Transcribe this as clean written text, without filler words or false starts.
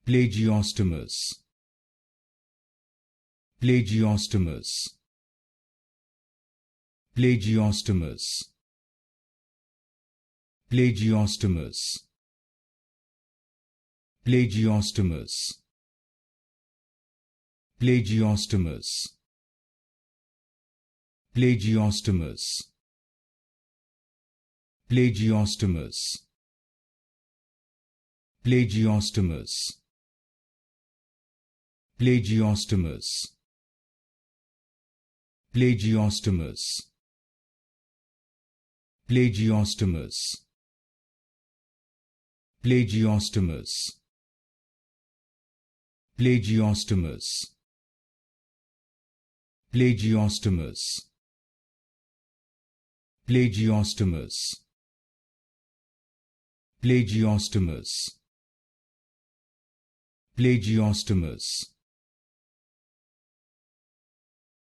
Plagiostomous. Plagiostomous. Plagiostomous. Plagiostomous. Plagiostomous. Plagiostomous. Plagiostomous. Plagiostomous. Plagiostomous. Plagiostomous. Plagiostomous. Plagiostomous. Plagiostomous. Plagiostomous. Plagiostomous. Plagiostomous. Plagiostomous. Plagiostomous.